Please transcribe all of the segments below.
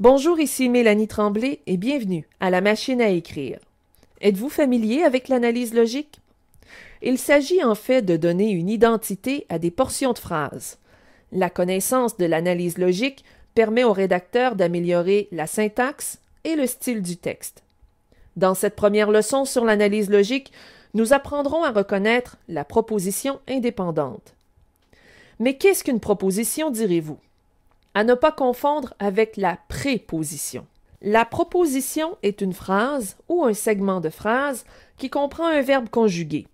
Bonjour, ici Mélanie Tremblay et bienvenue à la machine à écrire. Êtes-vous familier avec l'analyse logique? Il s'agit en fait de donner une identité à des portions de phrases. La connaissance de l'analyse logique permet au rédacteur d'améliorer la syntaxe et le style du texte. Dans cette première leçon sur l'analyse logique, nous apprendrons à reconnaître la proposition indépendante. Mais qu'est-ce qu'une proposition, direz-vous? À ne pas confondre avec la préposition. La proposition est une phrase ou un segment de phrase qui comprend un verbe conjugué.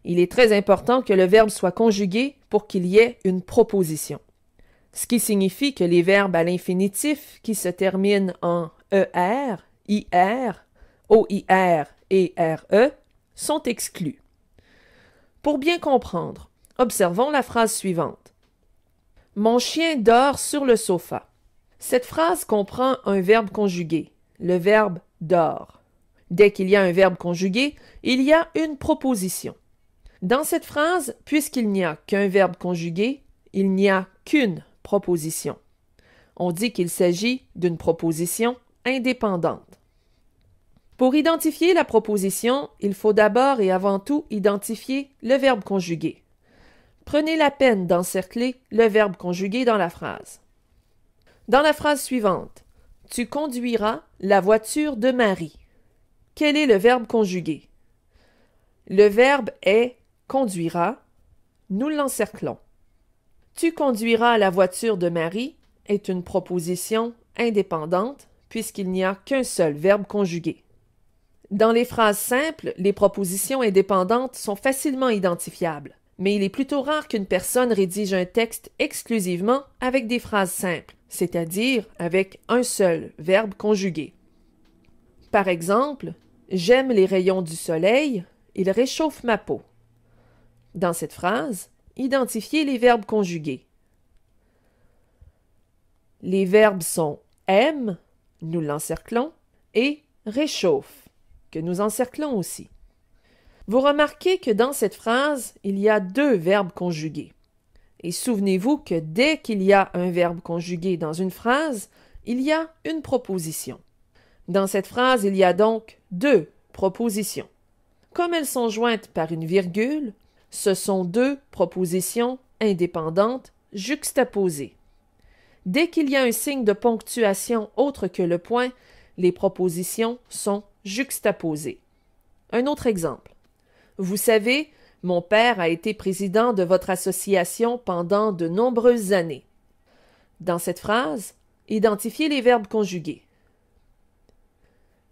Il est très important que le verbe soit conjugué pour qu'il y ait une proposition. Ce qui signifie que les verbes à l'infinitif qui se terminent en ER, IR, OIR et RE sont exclus. Pour bien comprendre, observons la phrase suivante. Mon chien dort sur le sofa. Cette phrase comprend un verbe conjugué, le verbe dort. Dès qu'il y a un verbe conjugué, il y a une proposition. Dans cette phrase, puisqu'il n'y a qu'un verbe conjugué, il n'y a qu'une proposition. On dit qu'il s'agit d'une proposition indépendante. Pour identifier la proposition, il faut d'abord et avant tout identifier le verbe conjugué. Prenez la peine d'encercler le verbe conjugué dans la phrase. Dans la phrase suivante, tu conduiras la voiture de Marie. Quel est le verbe conjugué? Le verbe est conduira. Nous l'encerclons. Tu conduiras la voiture de Marie est une proposition indépendante puisqu'il n'y a qu'un seul verbe conjugué. Dans les phrases simples, les propositions indépendantes sont facilement identifiables. Mais il est plutôt rare qu'une personne rédige un texte exclusivement avec des phrases simples, c'est-à-dire avec un seul verbe conjugué. Par exemple, j'aime les rayons du soleil, ils réchauffent ma peau. Dans cette phrase, identifiez les verbes conjugués. Les verbes sont aime, nous l'encerclons, et réchauffe, que nous encerclons aussi. Vous remarquez que dans cette phrase, il y a deux verbes conjugués. Et souvenez-vous que dès qu'il y a un verbe conjugué dans une phrase, il y a une proposition. Dans cette phrase, il y a donc deux propositions. Comme elles sont jointes par une virgule, ce sont deux propositions indépendantes juxtaposées. Dès qu'il y a un signe de ponctuation autre que le point, les propositions sont juxtaposées. Un autre exemple. Vous savez, mon père a été président de votre association pendant de nombreuses années. Dans cette phrase, identifiez les verbes conjugués.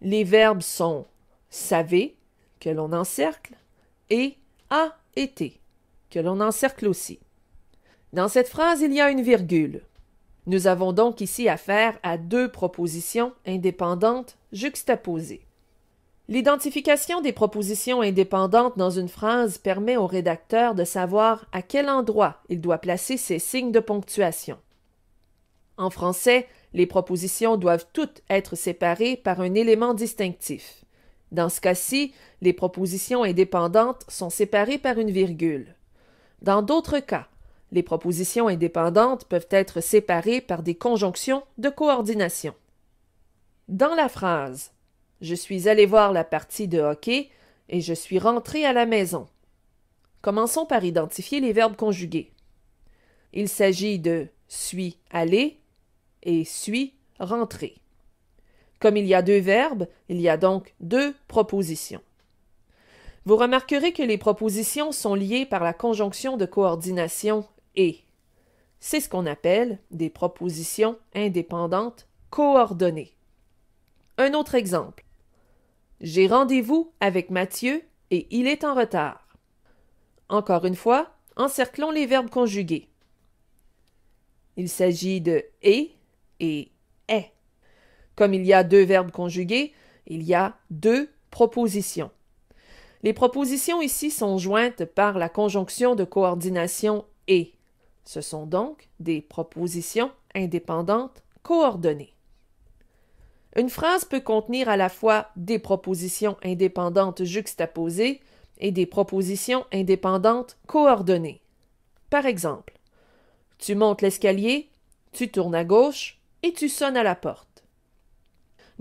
Les verbes sont savez, que l'on encercle, et a été, que l'on encercle aussi. Dans cette phrase, il y a une virgule. Nous avons donc ici affaire à deux propositions indépendantes juxtaposées. L'identification des propositions indépendantes dans une phrase permet au rédacteur de savoir à quel endroit il doit placer ses signes de ponctuation. En français, les propositions doivent toutes être séparées par un élément distinctif. Dans ce cas-ci, les propositions indépendantes sont séparées par une virgule. Dans d'autres cas, les propositions indépendantes peuvent être séparées par des conjonctions de coordination. Dans la phrase je suis allé voir la partie de hockey et je suis rentré à la maison. Commençons par identifier les verbes conjugués. Il s'agit de suis allé et suis rentré. Comme il y a deux verbes, il y a donc deux propositions. Vous remarquerez que les propositions sont liées par la conjonction de coordination et. C'est ce qu'on appelle des propositions indépendantes coordonnées. Un autre exemple. J'ai rendez-vous avec Mathieu et il est en retard. Encore une fois, encerclons les verbes conjugués. Il s'agit de et est. Comme il y a deux verbes conjugués, il y a deux propositions. Les propositions ici sont jointes par la conjonction de coordination et. Ce sont donc des propositions indépendantes coordonnées. Une phrase peut contenir à la fois des propositions indépendantes juxtaposées et des propositions indépendantes coordonnées. Par exemple, tu montes l'escalier, tu tournes à gauche et tu sonnes à la porte.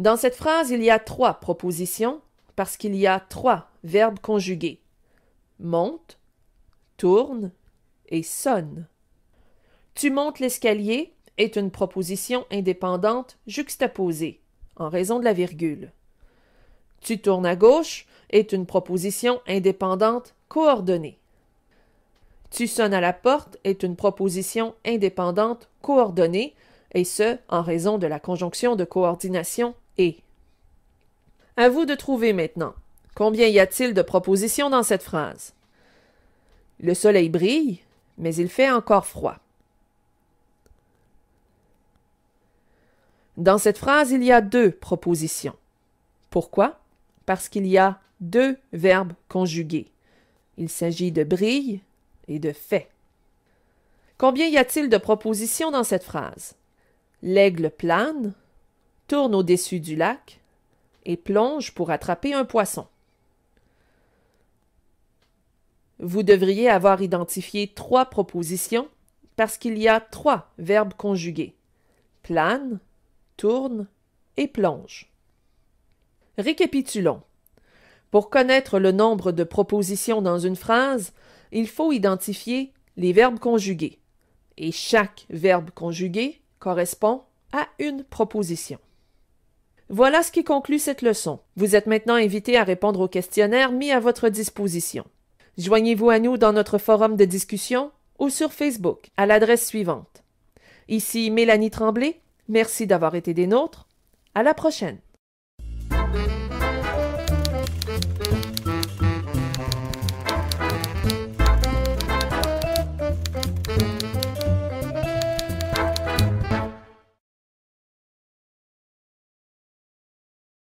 Dans cette phrase, il y a 3 propositions parce qu'il y a 3 verbes conjugués. Monte, tourne et sonne. Tu montes l'escalier est une proposition indépendante juxtaposée, en raison de la virgule. Tu tournes à gauche est une proposition indépendante coordonnée. Tu sonnes à la porte est une proposition indépendante coordonnée, et ce, en raison de la conjonction de coordination « et ». À vous de trouver maintenant. Combien y a-t-il de propositions dans cette phrase? Le soleil brille, mais il fait encore froid. Dans cette phrase, il y a 2 propositions. Pourquoi? Parce qu'il y a 2 verbes conjugués. Il s'agit de brille et de fait. Combien y a-t-il de propositions dans cette phrase? L'aigle plane, tourne au-dessus du lac et plonge pour attraper un poisson. Vous devriez avoir identifié 3 propositions parce qu'il y a 3 verbes conjugués. Plane, tourne et plonge. Récapitulons. Pour connaître le nombre de propositions dans une phrase, il faut identifier les verbes conjugués. Et chaque verbe conjugué correspond à une proposition. Voilà ce qui conclut cette leçon. Vous êtes maintenant invité à répondre au questionnaire mis à votre disposition. Joignez-vous à nous dans notre forum de discussion ou sur Facebook à l'adresse suivante. Ici Mélanie Tremblay, merci d'avoir été des nôtres. À la prochaine.